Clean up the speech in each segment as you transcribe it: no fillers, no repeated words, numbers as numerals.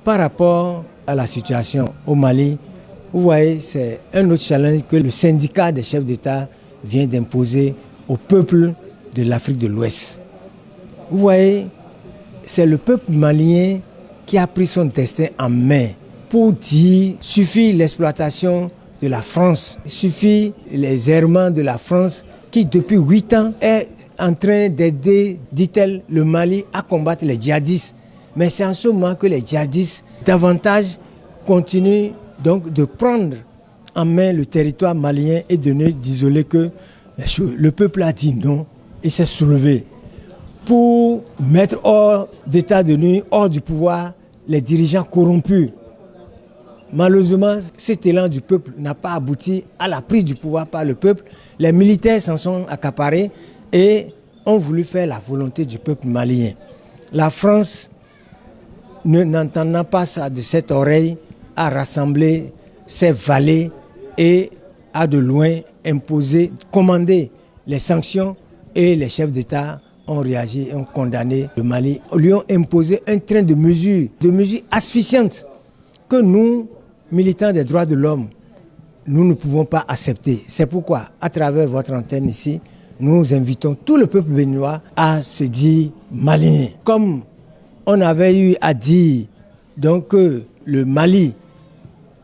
Par rapport à la situation au Mali, vous voyez, c'est un autre challenge que le syndicat des chefs d'État vient d'imposer au peuple de l'Afrique de l'Ouest. Vous voyez, c'est le peuple malien qui a pris son destin en main pour dire suffit l'exploitation de la France, suffit les errements de la France qui depuis 8 ans est en train d'aider, dit-elle, le Mali à combattre les djihadistes. Mais c'est en ce moment que les djihadistes davantage continuent donc de prendre en main le territoire malien et d'isoler que le peuple a dit non et s'est soulevé pour mettre hors d'état de nuit, hors du pouvoir, les dirigeants corrompus. Malheureusement, cet élan du peuple n'a pas abouti à la prise du pouvoir par le peuple. Les militaires s'en sont accaparés et ont voulu faire la volonté du peuple malien. La France, n'entendant pas ça de cette oreille, a rassemblé ses valets et a de loin imposé, commandé les sanctions et les chefs d'État ont réagi et ont condamné le Mali. Ils lui ont imposé un train de mesures asphyxiantes que nous, militants des droits de l'homme, nous ne pouvons pas accepter. C'est pourquoi, à travers votre antenne ici, nous invitons tout le peuple béninois à se dire malien. Comme on avait eu à dire donc, que le Mali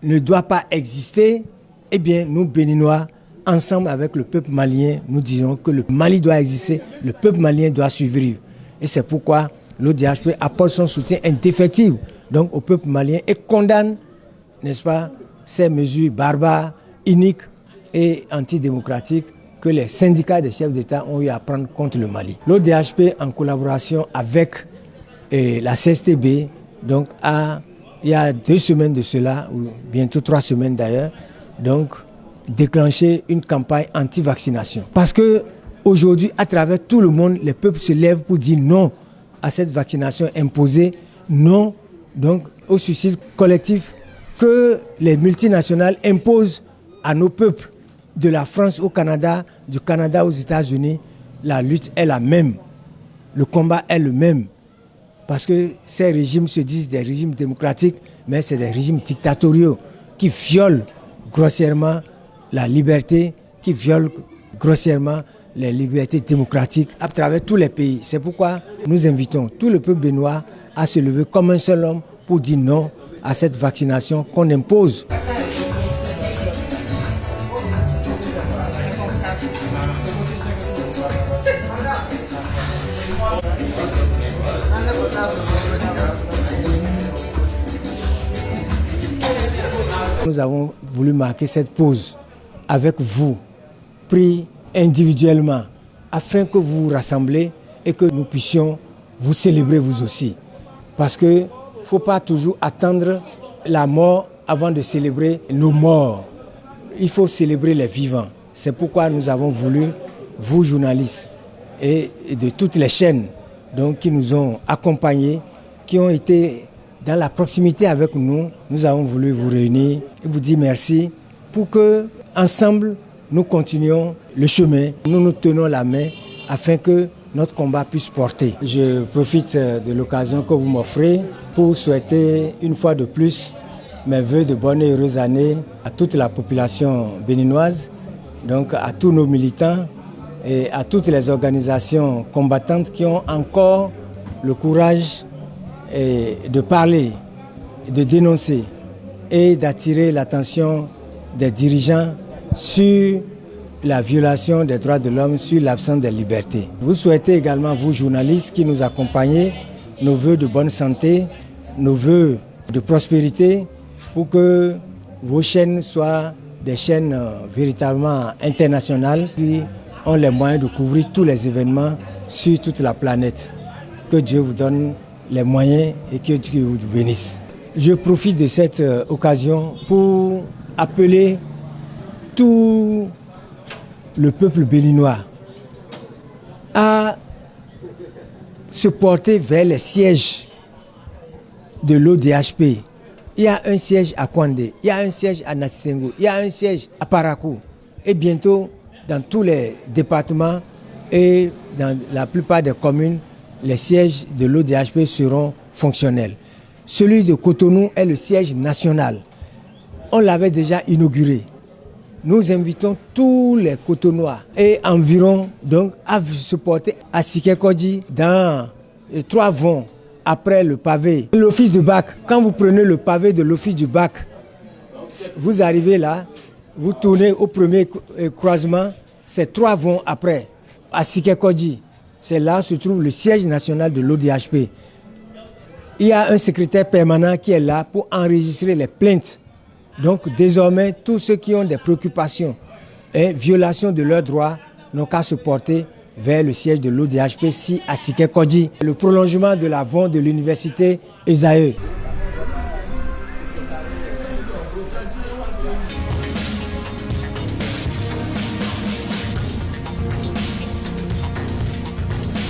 ne doit pas exister, eh bien nous Béninois, ensemble avec le peuple malien, nous disons que le Mali doit exister, le peuple malien doit survivre. Et c'est pourquoi l'ODHP apporte son soutien indéfectible donc, au peuple malien et condamne, n'est-ce pas, ces mesures barbares, iniques et antidémocratiques que les syndicats des chefs d'État ont eu à prendre contre le Mali. L'ODHP, en collaboration avec la CSTB, donc il y a 2 semaines de cela, ou bientôt 3 semaines d'ailleurs, donc déclenché une campagne anti-vaccination. Parce que aujourd'hui, à travers tout le monde, les peuples se lèvent pour dire non à cette vaccination imposée, non donc au suicide collectif que les multinationales imposent à nos peuples, de la France au Canada, du Canada aux États-Unis. La lutte est la même, le combat est le même. Parce que ces régimes se disent des régimes démocratiques, mais c'est des régimes dictatoriaux qui violent grossièrement la liberté, qui violent grossièrement les libertés démocratiques à travers tous les pays. C'est pourquoi nous invitons tout le peuple béninois à se lever comme un seul homme pour dire non à cette vaccination qu'on impose. Nous avons voulu marquer cette pause avec vous, pris individuellement, afin que vous vous rassemblez et que nous puissions vous célébrer vous aussi. Parce qu'il ne faut pas toujours attendre la mort avant de célébrer nos morts. Il faut célébrer les vivants. C'est pourquoi nous avons voulu, vous journalistes, et de toutes les chaînes donc, qui nous ont accompagnés, qui ont été dans la proximité avec nous, nous avons voulu vous réunir et vous dire merci pour que, ensemble, nous continuions le chemin, nous nous tenons la main afin que notre combat puisse porter. Je profite de l'occasion que vous m'offrez pour souhaiter une fois de plus mes vœux de bonne et heureuse année à toute la population béninoise, donc à tous nos militants et à toutes les organisations combattantes qui ont encore le courage de parler, de dénoncer et d'attirer l'attention des dirigeants sur la violation des droits de l'homme, sur l'absence de liberté. Vous souhaitez également, vous journalistes qui nous accompagnez, nos vœux de bonne santé, nos vœux de prospérité pour que vos chaînes soient des chaînes véritablement internationales qui ont les moyens de couvrir tous les événements sur toute la planète. Que Dieu vous donne les moyens et que Dieu vous bénisse. Je profite de cette occasion pour appeler tout le peuple béninois à se porter vers les sièges de l'ODHP. Il y a un siège à Kwandé, il y a un siège à Natitengo, il y a un siège à Parakou. Et bientôt, dans tous les départements et dans la plupart des communes, les sièges de l'ODHP seront fonctionnels. Celui de Cotonou est le siège national. On l'avait déjà inauguré. Nous invitons tous les Cotonois et environ donc à se porter à Sikekodji dans 3 vents après le pavé. L'office du bac, quand vous prenez le pavé de l'office du bac, vous arrivez là, vous tournez au premier croisement, c'est 3 vents après, à Sikekodji. C'est là où se trouve le siège national de l'ODHP. Il y a un secrétaire permanent qui est là pour enregistrer les plaintes. Donc désormais, tous ceux qui ont des préoccupations et violations de leurs droits n'ont qu'à se porter vers le siège de l'ODHP à Sikekodji, le prolongement de la vente de l'université Esaïe.